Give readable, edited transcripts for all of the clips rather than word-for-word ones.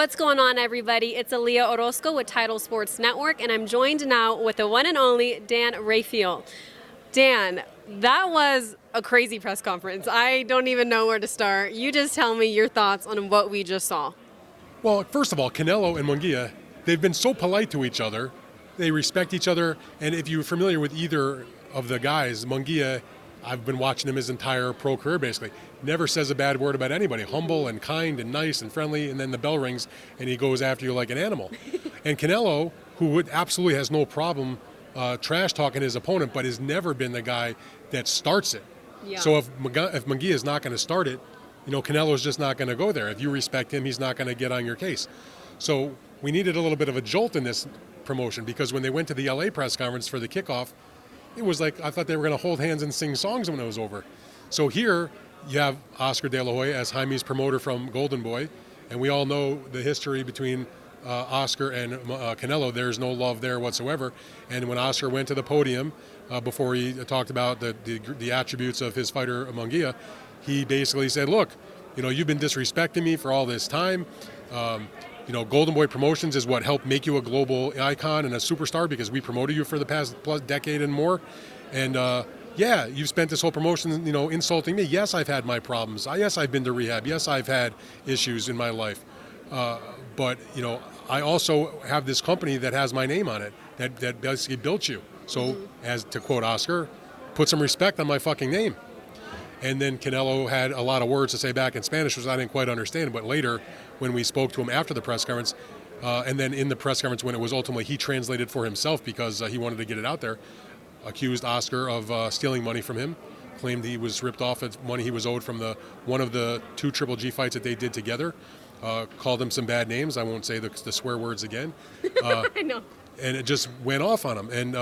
What's going on, everybody? It's Aaliyah Orozco with Title Sports Network, and I'm joined now with the one and only Dan Rafael. Dan, that was a crazy press conference. I don't even know where to start. You just tell me your thoughts on what we just saw. Well, first of all, Canelo and Munguia, they've been so polite to each other. They respect each other, and if you're familiar with either of the guys, Munguia, I've been watching him his entire pro career, basically. Never says a bad word about anybody. Humble and kind and nice and friendly, and then the bell rings, and he goes after you like an animal. And Canelo, who absolutely has no problem trash-talking his opponent, but has never been the guy that starts it. Yeah. So if Munguia is not going to start it, Canelo's just not going to go there. If you respect him, he's not going to get on your case. So we needed a little bit of a jolt in this promotion, because when they went to the LA press conference for the kickoff, it was like I thought they were going to hold hands and sing songs when it was over. So here you have Oscar De La Hoya as Jaime's promoter from Golden Boy, and we all know the history between Oscar and Canelo. There's no love there whatsoever. And when Oscar went to the podium before he talked about the attributes of his fighter Munguia, he basically said, "Look, you've been disrespecting me for all this time. Golden Boy Promotions is what helped make you a global icon and a superstar, because we promoted you for the past plus decade and more. And yeah, you've spent this whole promotion, insulting me. Yes, I've had my problems. Yes, I've been to rehab. Yes, I've had issues in my life. But I also have this company that has my name on it that basically built you. So, as to quote Oscar, put some respect on my fucking name." And then Canelo had a lot of words to say back in Spanish, which I didn't quite understand. But later, when we spoke to him after the press conference, and then in the press conference when it was ultimately he translated for himself because he wanted to get it out there, accused Oscar of stealing money from him, claimed he was ripped off of money he was owed from one of the two Triple G fights that they did together, called him some bad names. I won't say the swear words again. I know. And it just went off on him.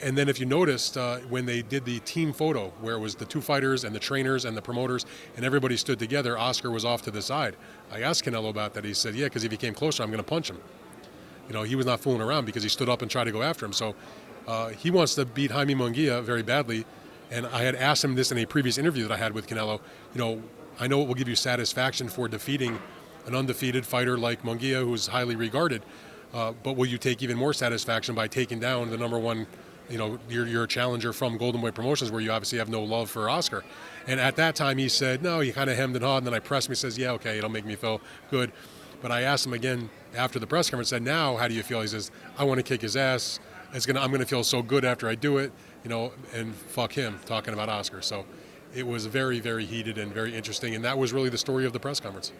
And then if you noticed, when they did the team photo, where it was the two fighters and the trainers and the promoters and everybody stood together, Oscar was off to the side. I asked Canelo about that. He said, yeah, because if he came closer, I'm going to punch him. He was not fooling around, because he stood up and tried to go after him. So he wants to beat Jaime Munguia very badly. And I had asked him this in a previous interview that I had with Canelo. I know it will give you satisfaction for defeating an undefeated fighter like Munguia, who's highly regarded, but will you take even more satisfaction by taking down the number one, you're a challenger from Golden Boy Promotions, where you obviously have no love for Oscar? And at that time he said, no, he kind of hemmed and hawed, and then I pressed him. He says, yeah, okay, it'll make me feel good. But I asked him again after the press conference, said, now how do you feel? He says, I want to kick his ass. I'm going to feel so good after I do it, and fuck him, talking about Oscar. So it was very, very heated and very interesting, and that was really the story of the press conference.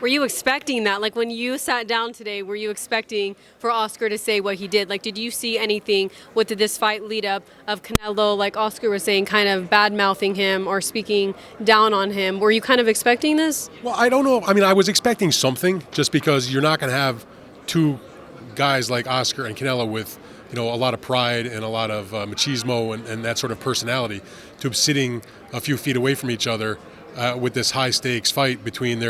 Were you expecting that? Like, when you sat down today, were you expecting for Oscar to say what he did? Like, did you see anything with this fight lead up of Canelo, like Oscar was saying, kind of bad-mouthing him or speaking down on him? Were you kind of expecting this? Well, I don't know. I mean, I was expecting something, just because you're not going to have two guys like Oscar and Canelo with, a lot of pride and a lot of machismo and that sort of personality, to sitting a few feet away from each other with this high-stakes fight between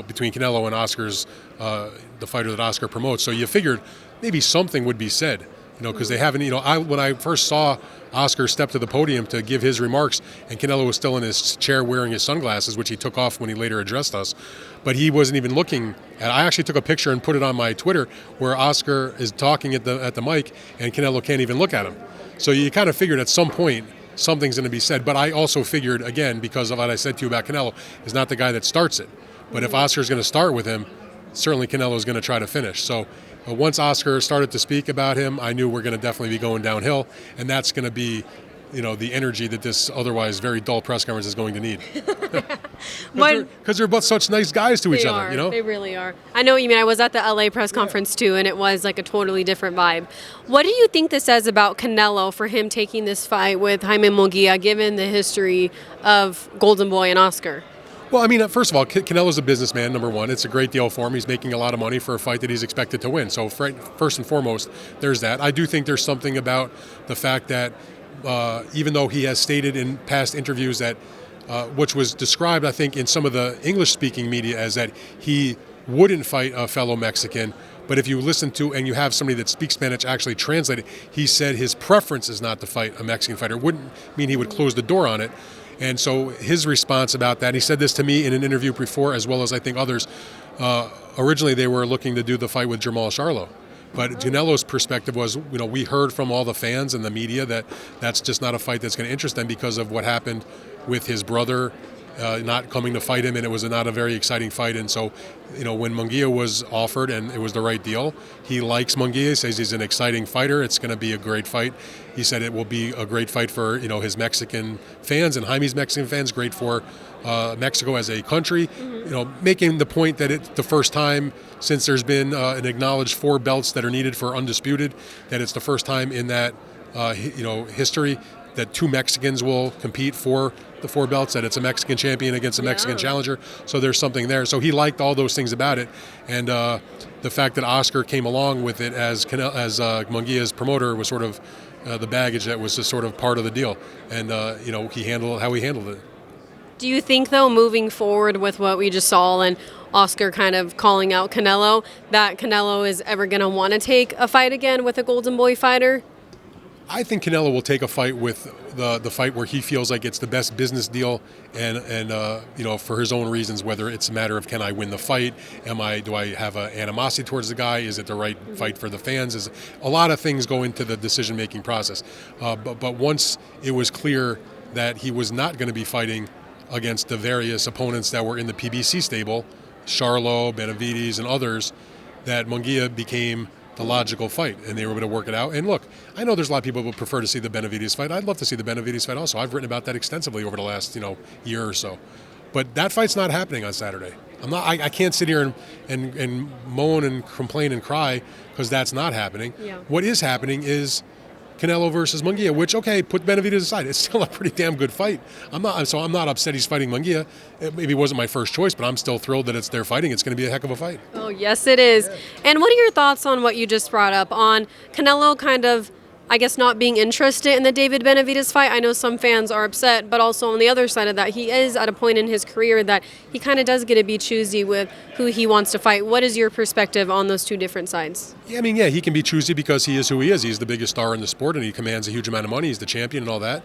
between Canelo and Oscar's, the fighter that Oscar promotes. So you figured maybe something would be said, because they haven't, when I first saw Oscar step to the podium to give his remarks, and Canelo was still in his chair wearing his sunglasses, which he took off when he later addressed us, but he wasn't even looking at. I actually took a picture and put it on my Twitter, where Oscar is talking at the mic, and Canelo can't even look at him. So you kind of figured at some point something's going to be said. But I also figured, again, because of what I said to you about Canelo, is not the guy that starts it. But if Oscar's going to start with him, certainly Canelo's going to try to finish. So once Oscar started to speak about him, I knew we're going to definitely be going downhill, and that's going to be, the energy that this otherwise very dull press conference is going to need. Because they're both such nice guys to each other, They really are. I know what you mean. I was at the LA press conference too, and it was like a totally different vibe. What do you think this says about Canelo for him taking this fight with Jaime Munguia, given the history of Golden Boy and Oscar? Well, I mean, first of all, Canelo's a businessman, number one. It's a great deal for him. He's making a lot of money for a fight that he's expected to win. So first and foremost, there's that. I do think there's something about the fact that even though he has stated in past interviews that, which was described, I think, in some of the English-speaking media as that he wouldn't fight a fellow Mexican, but if you listen to and you have somebody that speaks Spanish actually translate it, he said his preference is not to fight a Mexican fighter. It wouldn't mean he would close the door on it. And so his response about that, he said this to me in an interview before, as well as I think others, originally they were looking to do the fight with Jamal Charlo. But Canelo's perspective was, we heard from all the fans and the media that that's just not a fight that's going to interest them because of what happened with his brother not coming to fight him, and it was not a very exciting fight. And so, when Munguia was offered and it was the right deal, he likes Munguia, says he's an exciting fighter. It's going to be a great fight. He said it will be a great fight for, his Mexican fans and Jaime's Mexican fans, great for Mexico as a country, making the point that it's the first time since there's been an acknowledged 4 belts that are needed for undisputed, that it's the first time in that, history that 2 Mexicans will compete for the 4 belts, that it's a Mexican champion against a Mexican challenger. So there's something there. So he liked all those things about it. And the fact that Oscar came along with it as Munguia's promoter was sort of the baggage that was just sort of part of the deal. And, he handled how he handled it. Do you think, though, moving forward with what we just saw and Oscar kind of calling out Canelo, that Canelo is ever going to want to take a fight again with a Golden Boy fighter? I think Canelo will take a fight with the fight where he feels like it's the best business deal, and for his own reasons. Whether it's a matter of, can I win the fight? Do I have an animosity towards the guy? Is it the right fight for the fans? A lot of things go into the decision-making process. But once it was clear that he was not going to be fighting against the various opponents that were in the PBC stable, Charlo, Bennovitz, and others, that Munguia became the logical fight, and they were able to work it out. And look, I know there's a lot of people who would prefer to see the Bennovitz fight. I'd love to see the Bennovitz fight also. I've written about that extensively over the last year or so. But that fight's not happening on Saturday. I can't sit here and moan and complain and cry because that's not happening. Yeah. What is happening is Canelo versus Munguia, which, okay, put Bennovitz aside. It's still a pretty damn good fight. I'm not upset he's fighting Munguia. It maybe wasn't my first choice, but I'm still thrilled that it's their fighting. It's going to be a heck of a fight. Oh, yes, it is. Yeah. And what are your thoughts on what you just brought up on Canelo kind of, I guess, not being interested in the David Benavidez fight? I know some fans are upset, but also on the other side of that, he is at a point in his career that he kind of does get to be choosy with who he wants to fight. What is your perspective on those two different sides? Yeah, he can be choosy because he is who he is. He's the biggest star in the sport, and he commands a huge amount of money. He's the champion and all that.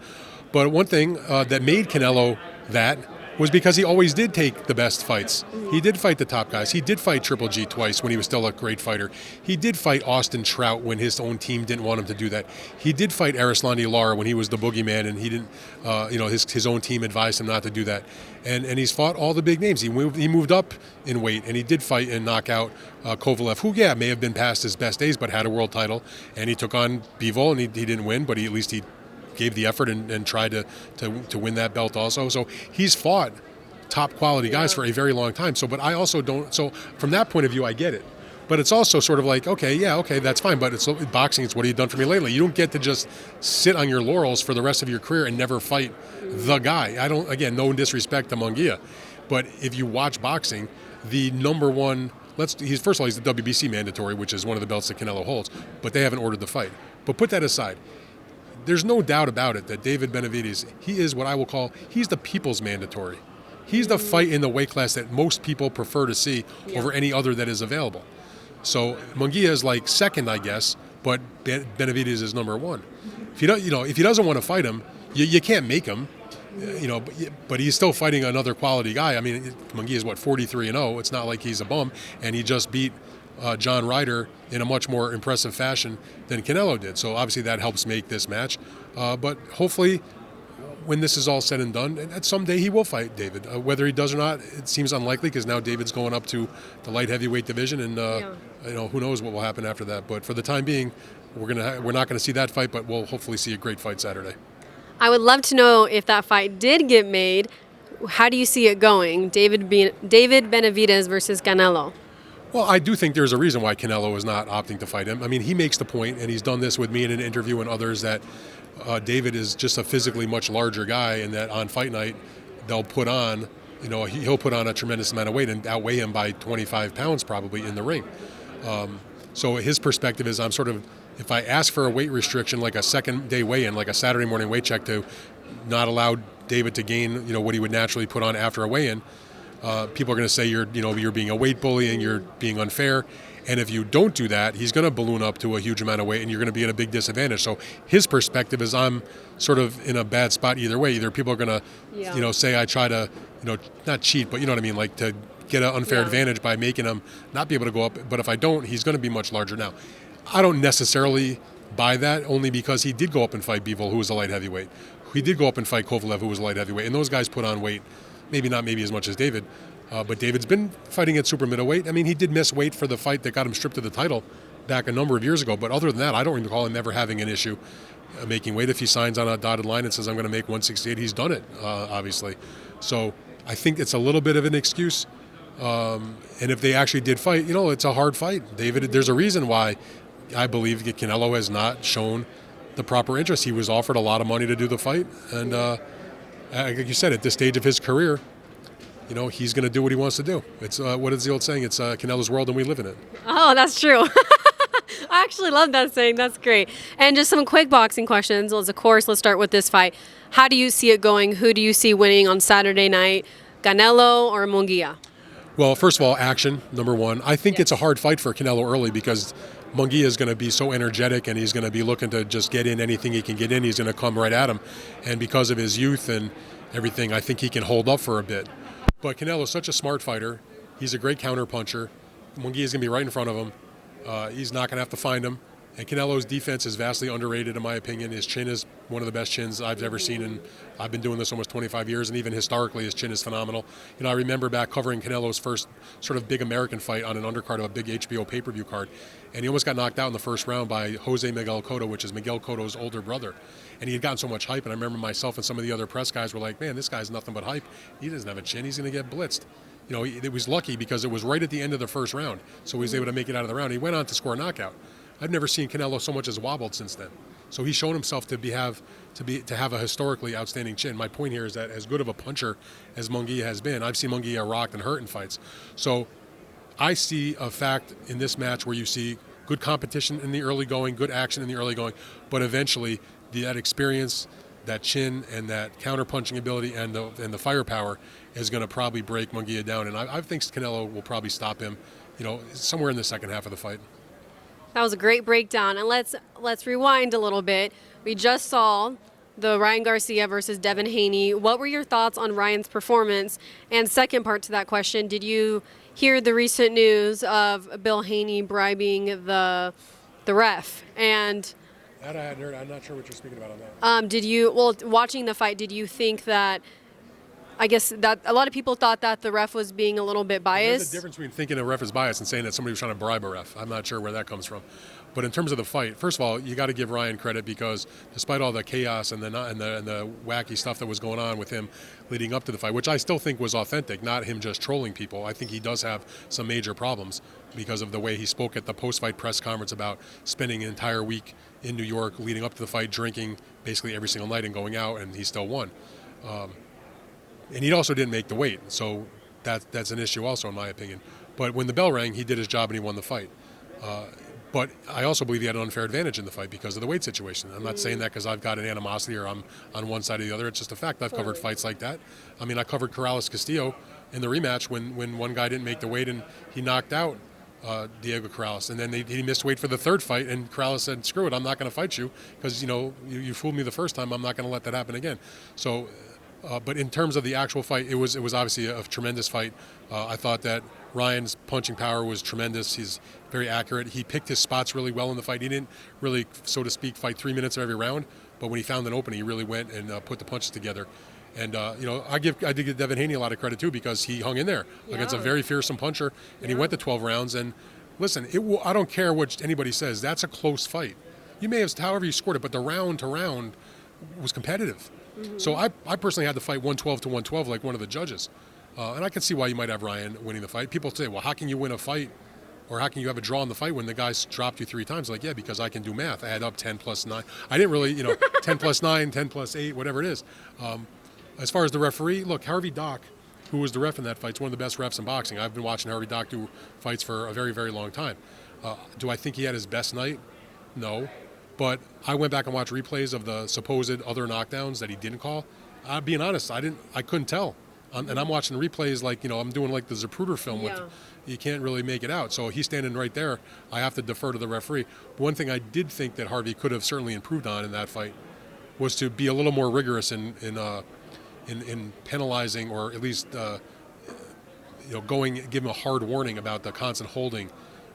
But one thing that made Canelo that was because he always did take the best fights. He did fight the top guys. He did fight Triple G twice when he was still a great fighter. He did fight Austin Trout when his own team didn't want him to do that. He did fight Arislandi Lara when he was the boogeyman, and he didn't, his own team advised him not to do that. And he's fought all the big names. He moved up in weight, and he did fight and knock out Kovalev, who, may have been past his best days, but had a world title. And he took on Bivol, and he didn't win, but at least he gave the effort and tried to win that belt also. So he's fought top quality guys for a very long time. So, but I also don't. So from that point of view, I get it. But it's also sort of like, okay, that's fine. But it's boxing. It's what have you done for me lately? You don't get to just sit on your laurels for the rest of your career and never fight the guy. Again, no disrespect to Munguia, but if you watch boxing, the number one. First of all, he's the WBC mandatory, which is one of the belts that Canelo holds. But they haven't ordered the fight. But put that aside. There's no doubt about it that David Benavidez, he is what I will call, he's the people's mandatory. He's the fight in the weight class that most people prefer to see over any other that is available. So Munguia is like second, I guess, but Benavidez is number one. If he doesn't want to fight him, you can't make him. But he's still fighting another quality guy. I mean, Munguia is 43-0. It's not like he's a bum, and he just beat John Ryder in a much more impressive fashion than Canelo did. So obviously that helps make this match. But hopefully, when this is all said and done, and someday he will fight David. Whether he does or not, it seems unlikely because now David's going up to the light heavyweight division, and who knows what will happen after that. But for the time being, we're not going to see that fight, but we'll hopefully see a great fight Saturday. I would love to know if that fight did get made. How do you see it going? David Benavidez versus Canelo. Well, I do think there's a reason why Canelo is not opting to fight him. I mean, he makes the point, and he's done this with me in an interview and others, that David is just a physically much larger guy, and that on fight night they'll put on, he'll put on a tremendous amount of weight and outweigh him by 25 pounds probably in the ring. So his perspective is, if I ask for a weight restriction, like a second day weigh-in, like a Saturday morning weight check, to not allow David to gain, what he would naturally put on after a weigh-in, people are going to say you're being a weight bully and you're being unfair. And if you don't do that, he's going to balloon up to a huge amount of weight, and you're going to be at a big disadvantage. So his perspective is, I'm sort of in a bad spot either way. Either people are going to, say I try to, not cheat, but you know what I mean, like to get an unfair advantage by making him not be able to go up. But if I don't, he's going to be much larger. Now, I don't necessarily buy that, only because he did go up and fight Bivol, who was a light heavyweight. He did go up and fight Kovalev, who was a light heavyweight. And those guys put on weight, maybe not as much as David. But David's been fighting at super middleweight. I mean, he did miss weight for the fight that got him stripped of the title back a number of years ago. But other than that, I don't recall him ever having an issue making weight. If he signs on a dotted line and says, I'm going to make 168, he's done it, obviously. So I think it's a little bit of an excuse. And if they actually did fight, it's a hard fight. David, there's a reason why I believe that Canelo has not shown the proper interest. He was offered a lot of money to do the fight. And like you said, at this stage of his career, he's going to do what he wants to do. It's what is the old saying? It's Canelo's world and we live in it. Oh, that's true. I actually love that saying. That's great. And just some quick boxing questions. Of course, let's start with this fight. How do you see it going? Who do you see winning on Saturday night? Canelo or Munguia? Well, first of all, action, number one. I think it's a hard fight for Canelo early because Munguia is going to be so energetic and he's going to be looking to just get in anything he can get in. He's going to come right at him. And because of his youth and everything, I think he can hold up for a bit. But Canelo's such a smart fighter. He's a great counter puncher. Munguia's going to be right in front of him. He's not going to have to find him. And Canelo's defense is vastly underrated, in my opinion. His chin is one of the best chins I've ever seen, and I've been doing this almost 25 years, and even historically, his chin is phenomenal. I remember back covering Canelo's first sort of big American fight on an undercard of a big HBO pay-per-view card, and he almost got knocked out in the first round by Jose Miguel Cotto, which is Miguel Cotto's older brother. And he had gotten so much hype, and I remember myself and some of the other press guys were like, man, this guy's nothing but hype. He doesn't have a chin. He's going to get blitzed. It was lucky because it was right at the end of the first round, so he was able to make it out of the round. He went on to score a knockout. I've never seen Canelo so much as wobbled since then. So he's shown himself to have a historically outstanding chin. My point here is that as good of a puncher as Munguia has been, I've seen Munguia rocked and hurt in fights. So I see a fact in this match where you see good competition in the early going, good action in the early going, but eventually that experience, that chin, and that counter punching ability and the firepower is going to probably break Munguia down. And I think Canelo will probably stop him, somewhere in the second half of the fight. That was a great breakdown. And let's rewind a little bit. We just saw the Ryan Garcia versus Devin Haney. What were your thoughts on Ryan's performance? And second part to that question, did you hear the recent news of Bill Haney bribing the ref? And that I hadn't heard. I'm not sure what you're speaking about on that. Watching the fight, did you think that, I guess that a lot of people thought that the ref was being a little bit biased? There's a difference between thinking a ref is biased and saying that somebody was trying to bribe a ref. I'm not sure where that comes from. But in terms of the fight, first of all, you got to give Ryan credit because despite all the chaos and the wacky stuff that was going on with him leading up to the fight, which I still think was authentic, not him just trolling people, I think he does have some major problems because of the way he spoke at the post-fight press conference about spending an entire week in New York leading up to the fight, drinking basically every single night and going out, and he still won. And he also didn't make the weight, so that's an issue also, in my opinion. But when the bell rang, he did his job and he won the fight. But I also believe he had an unfair advantage in the fight because of the weight situation. I'm not saying that because I've got an animosity or I'm on one side or the other. It's just a fact. I've covered fights like that. I mean, I covered Corrales-Castillo in the rematch when one guy didn't make the weight and he knocked out Diego Corrales. And then he missed weight for the third fight, and Corrales said, screw it, I'm not going to fight you because, you fooled me the first time. I'm not going to let that happen again. So... but in terms of the actual fight, it was obviously a tremendous fight. I thought that Ryan's punching power was tremendous. He's very accurate. He picked his spots really well in the fight. He didn't really, so to speak, fight 3 minutes of every round, but when he found an opening, he really went and put the punches together. And I did give Devin Haney a lot of credit too because he hung in there against a very fearsome puncher, and he went to 12 rounds. And listen, I don't care what anybody says. That's a close fight. You may have, however you scored it, but the round to round was competitive. Mm-hmm. So I personally had to fight 112 to 112 like one of the judges. And I can see why you might have Ryan winning the fight. People say, well, how can you win a fight or how can you have a draw in the fight when the guy's dropped you 3 times? Like, yeah, because I can do math. I add up 10 plus 9. I didn't really, 10 plus 9, 10 plus 8, whatever it is. As far as the referee, look, Harvey Dock, who was the ref in that fight, is one of the best refs in boxing. I've been watching Harvey Dock do fights for a very, very long time. Do I think he had his best night? No. But I went back and watched replays of the supposed other knockdowns that he didn't call. Being honest, I couldn't tell. And I'm watching replays like, I'm doing like the Zapruder film with, you can't really make it out. So he's standing right there. I have to defer to the referee. One thing I did think that Harvey could have certainly improved on in that fight was to be a little more rigorous in penalizing or at least give him a hard warning about the constant holding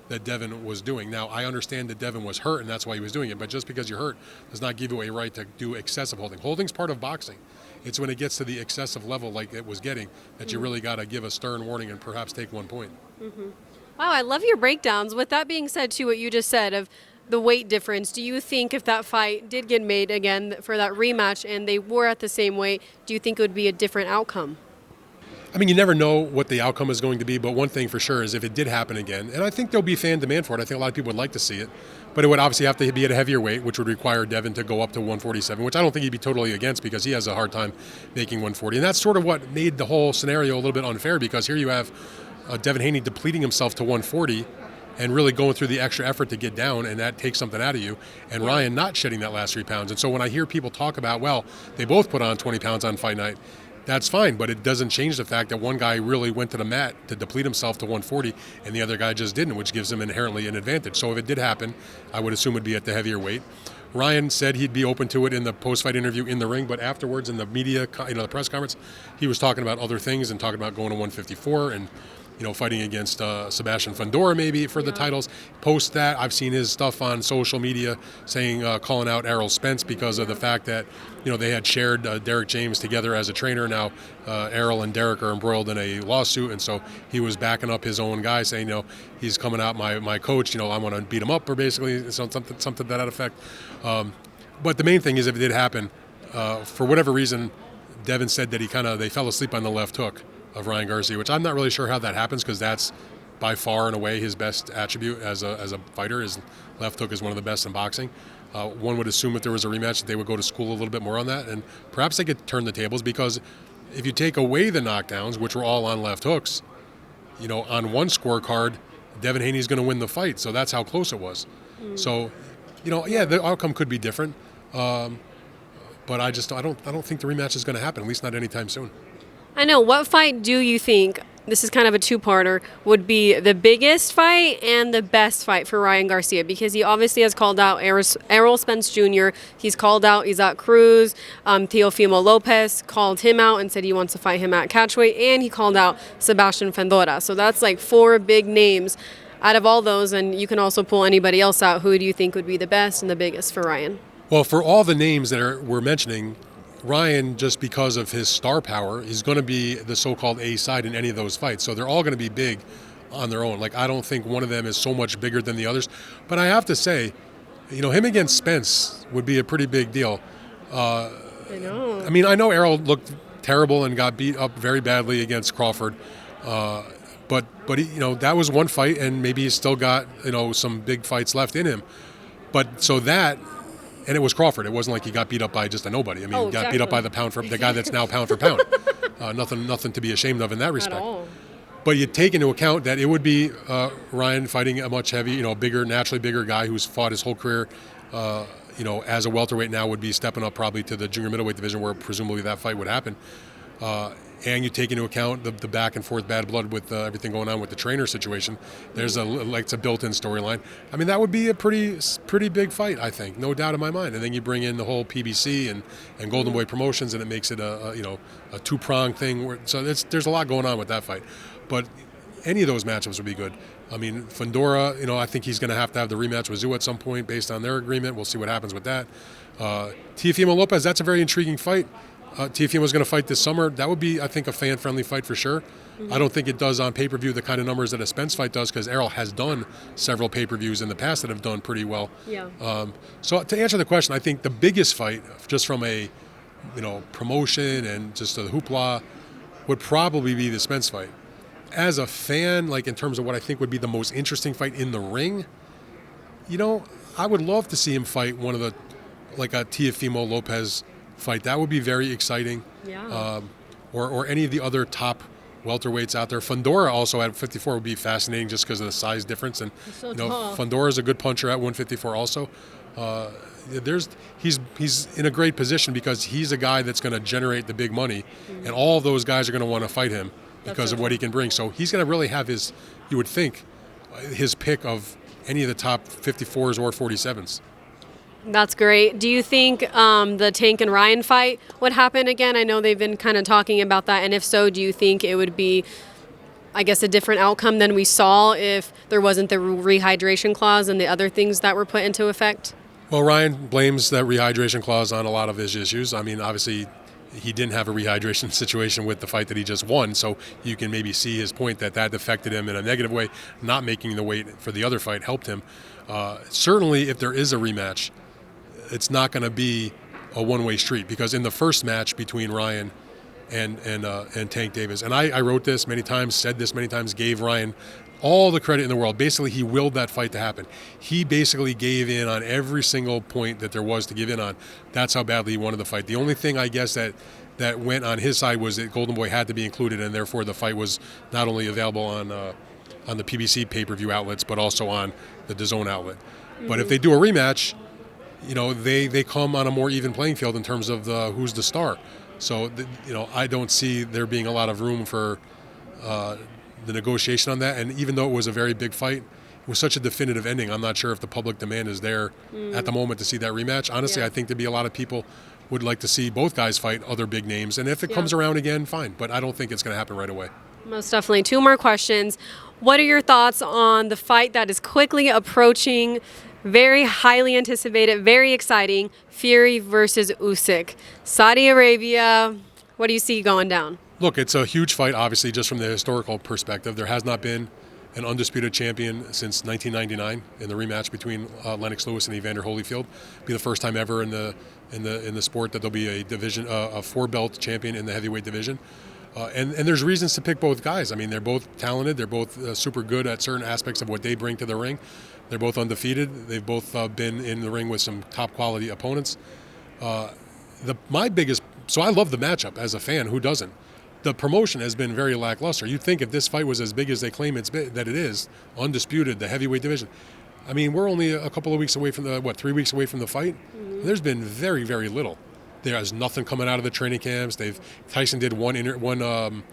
that Devin was doing. Now, I understand that Devin was hurt and that's why he was doing it, but just because you're hurt does not give you a right to do excessive holding. Holding's part of boxing. It's when it gets to the excessive level like it was getting that you really got to give a stern warning and perhaps take 1 point. Wow, I love your breakdowns. With that being said, too, what you just said of the weight difference, do you think if that fight did get made again for that rematch and they were at the same weight, do you think it would be a different outcome? I mean, you never know what the outcome is going to be, but one thing for sure is if it did happen again, and I think there'll be fan demand for it. I think a lot of people would like to see it, but it would obviously have to be at a heavier weight, which would require Devin to go up to 147, which I don't think he'd be totally against because he has a hard time making 140. And that's sort of what made the whole scenario a little bit unfair because here you have Devin Haney depleting himself to 140 and really going through the extra effort to get down, and that takes something out of you, and Ryan not shedding that last 3 pounds. And so when I hear people talk about, well, they both put on 20 pounds on fight night, that's fine, but it doesn't change the fact that one guy really went to the mat to deplete himself to 140 and the other guy just didn't, which gives him inherently an advantage. So if it did happen, I would assume it would be at the heavier weight. Ryan said he'd be open to it in the post-fight interview in the ring, but afterwards in the media, the press conference, he was talking about other things and talking about going to 154 and fighting against Sebastian Fundora maybe for the titles. Post that, I've seen his stuff on social media saying, calling out Errol Spence because of the fact that, they had shared Derek James together as a trainer. Now Errol and Derek are embroiled in a lawsuit, and so he was backing up his own guy saying, he's coming out my coach, I want to beat him up or basically something to that effect. But the main thing is if it did happen, for whatever reason, Devin said that they fell asleep on the left hook of Ryan Garcia, which I'm not really sure how that happens because that's by far and away his best attribute as a fighter. His left hook is one of the best in boxing. One would assume if there was a rematch that they would go to school a little bit more on that, and perhaps they could turn the tables because if you take away the knockdowns, which were all on left hooks, on one scorecard, Devin Haney's going to win the fight. So that's how close it was. So, the outcome could be different, but I don't think the rematch is going to happen, at least not anytime soon. I know. What fight do you think, this is kind of a two-parter, would be the biggest fight and the best fight for Ryan Garcia? Because he obviously has called out Errol Spence Jr., he's called out Isaac Cruz, Teofimo Lopez called him out and said he wants to fight him at catchweight, and he called out Sebastian Fundora. So that's like 4 big names out of all those, and you can also pull anybody else out. Who do you think would be the best and the biggest for Ryan? Well, for all the names that we're mentioning, Ryan, just because of his star power, is going to be the so-called A side in any of those fights. So they're all going to be big on their own. Like, I don't think one of them is so much bigger than the others. But I have to say, him against Spence would be a pretty big deal. I know. I mean, I know Errol looked terrible and got beat up very badly against Crawford. But he, that was one fight, and maybe he's still got, some big fights left in him. But so that... And it was Crawford. It wasn't like he got beat up by just a nobody. I mean, he got beat up by the guy that's now pound for pound. Nothing to be ashamed of in that respect. At all. But you take into account that it would be Ryan fighting a much heavy, bigger, naturally bigger guy who's fought his whole career, as a welterweight now would be stepping up probably to the junior middleweight division where presumably that fight would happen. And you take into account the back and forth bad blood with everything going on with the trainer situation. There's it's a built-in storyline. I mean, that would be a pretty big fight, I think, no doubt in my mind. And then you bring in the whole PBC and Golden Boy Promotions, and it makes it a two-pronged thing. So there's a lot going on with that fight. But any of those matchups would be good. I mean, Fundora, I think he's going to have the rematch with Zhu at some point based on their agreement. We'll see what happens with that. Teofimo Lopez, that's a very intriguing fight. Teofimo's going to fight this summer. That would be, I think, a fan-friendly fight for sure. Mm-hmm. I don't think it does on pay-per-view the kind of numbers that a Spence fight does because Errol has done several pay-per-views in the past that have done pretty well. Yeah. So to answer the question, I think the biggest fight, just from a promotion and just the hoopla, would probably be the Spence fight. As a fan, like in terms of what I think would be the most interesting fight in the ring, I would love to see him fight one of the, like a Teofimo Lopez fight. That would be very exciting. Yeah. Or any of the other top welterweights out there. Fundora also at 54 would be fascinating just because of the size difference. And he's so tall. Fundora is a good puncher at 154 also. He's in a great position because he's a guy that's going to generate the big money, and all of those guys are going to want to fight him because of what he can bring. So he's going to really have you would think, his pick of any of the top 54s or 47s. That's great. Do you think the Tank and Ryan fight would happen again? I know they've been kind of talking about that. And if so, do you think it would be I guess, a different outcome than we saw if there wasn't the rehydration clause and the other things that were put into effect? Well, Ryan blames that rehydration clause on a lot of his issues. I mean, obviously, he didn't have a rehydration situation with the fight that he just won, so you can maybe see his point that affected him in a negative way. Not making the weight for the other fight helped him. Certainly, if there is a rematch, it's not going to be a one-way street, because in the first match between Ryan and Tank Davis, and I wrote this many times, said this many times, gave Ryan all the credit in the world. Basically, he willed that fight to happen. He basically gave in on every single point that there was to give in on. That's how badly he wanted the fight. The only thing, I guess, that went on his side was that Golden Boy had to be included, and therefore the fight was not only available on the PBC pay-per-view outlets, but also on the DAZN outlet. Mm-hmm. But if they do a rematch, they come on a more even playing field in terms of who's the star. So, I don't see there being a lot of room for the negotiation on that. And even though it was a very big fight, it was such a definitive ending. I'm not sure if the public demand is there at the moment to see that rematch. Honestly, I think there'd be a lot of people would like to see both guys fight other big names. And if it comes around again, fine. But I don't think it's going to happen right away. Most definitely. 2 more questions. What are your thoughts on the fight that is quickly approaching, very highly anticipated, very exciting, Fury versus Usyk? Saudi Arabia, what do you see going down? Look, it's a huge fight, obviously, just from the historical perspective. There has not been an undisputed champion since 1999 in the rematch between Lennox Lewis and Evander Holyfield. It'll be the first time ever in the sport that there'll be a 4-belt champion in the heavyweight division. And there's reasons to pick both guys. I mean, they're both talented. They're both super good at certain aspects of what they bring to the ring. They're both undefeated. They've both been in the ring with some top quality opponents. So I love the matchup as a fan. Who doesn't? The promotion has been very lackluster. You'd think if this fight was as big as they claim that it is, undisputed, the heavyweight division. I mean, we're only a couple of weeks away from 3 weeks away from the fight? Mm-hmm. There's been very, very little. There's nothing coming out of the training camps. Tyson did one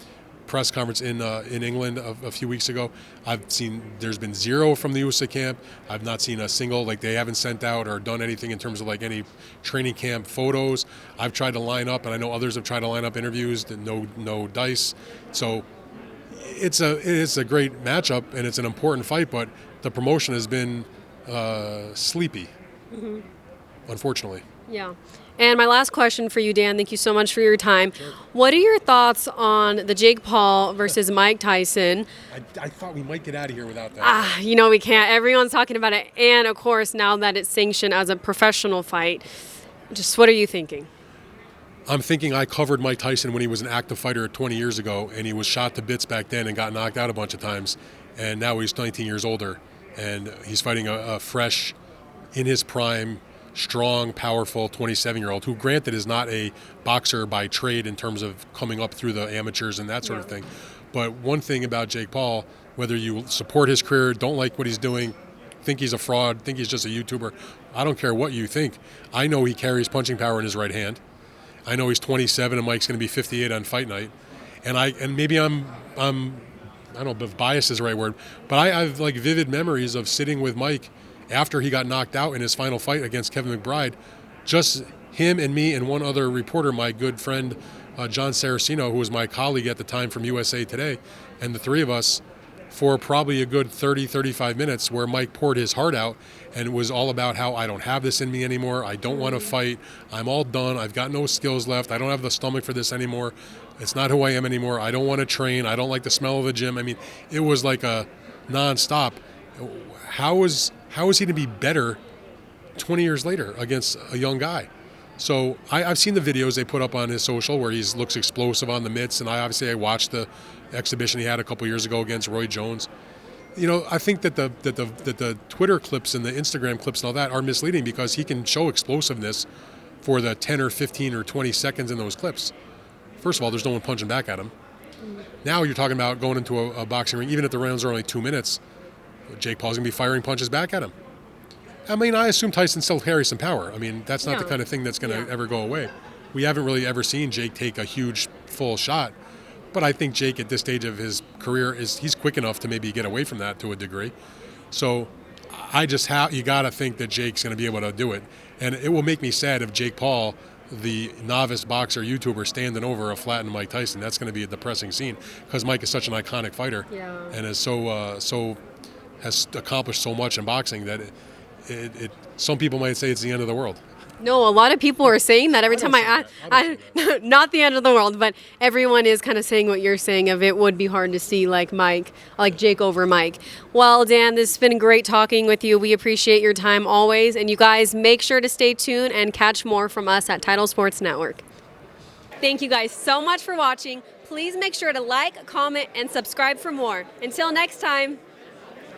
press conference in England a few weeks ago. I've seen there's been zero from the Usyk camp. I've not seen a single, they haven't sent out or done anything in terms of any training camp photos. I've tried to line up, and I know others have tried to line up interviews. No dice. So it is a great matchup, and it's an important fight, but the promotion has been sleepy, unfortunately. Yeah. And my last question for you, Dan, thank you so much for your time. Sure. What are your thoughts on the Jake Paul versus Mike Tyson? I thought we might get out of here without that. We can't. Everyone's talking about it. And, of course, now that it's sanctioned as a professional fight, just what are you thinking? I'm thinking I covered Mike Tyson when he was an active fighter 20 years ago, and he was shot to bits back then and got knocked out a bunch of times. And now he's 19 years older, and he's fighting a fresh, in his prime, strong, powerful 27-year-old who, granted, is not a boxer by trade in terms of coming up through the amateurs and that sort of thing. But one thing about Jake Paul, whether you support his career, don't like what he's doing, think he's a fraud, think he's just a YouTuber, I don't care what you think. I know he carries punching power in his right hand. I know he's 27 and Mike's going to be 58 on fight night. And maybe I'm I don't know if bias is the right word, but I have vivid memories of sitting with Mike after he got knocked out in his final fight against Kevin McBride. Just him and me and one other reporter, my good friend John Saraceno, who was my colleague at the time from USA Today, and the three of us for probably a good 30, 35 minutes where Mike poured his heart out and it was all about how I don't have this in me anymore. I don't want to fight. I'm all done. I've got no skills left. I don't have the stomach for this anymore. It's not who I am anymore. I don't want to train. I don't like the smell of the gym. I mean, it was like a nonstop. How is he to be better 20 years later against a young guy? So I've seen the videos they put up on his social where he looks explosive on the mitts, and I watched the exhibition he had a couple years ago against Roy Jones. I think that the Twitter clips and the Instagram clips and all that are misleading because he can show explosiveness for the 10 or 15 or 20 seconds in those clips. First of all, there's no one punching back at him. Now you're talking about going into a boxing ring, even if the rounds are only 2 minutes, Jake Paul's going to be firing punches back at him. I mean, I assume Tyson still carries some power. I mean, that's not the kind of thing that's going to ever go away. We haven't really ever seen Jake take a huge full shot. But I think Jake, at this stage of his career, he's quick enough to maybe get away from that to a degree. So you got to think that Jake's going to be able to do it. And it will make me sad if Jake Paul the novice boxer YouTuber standing over a flattened Mike Tyson. That's going to be a depressing scene because Mike is such an iconic fighter and is so has accomplished so much in boxing that it some people might say it's the end of the world. No, a lot of people are saying that every time not the end of the world, but everyone is kind of saying what you're saying of it would be hard to see like Jake over Mike. Well, Dan, this has been great talking with you. We appreciate your time always. And you guys make sure to stay tuned and catch more from us at Title Sports Network. Thank you guys so much for watching. Please make sure to like, comment, and subscribe for more. Until next time.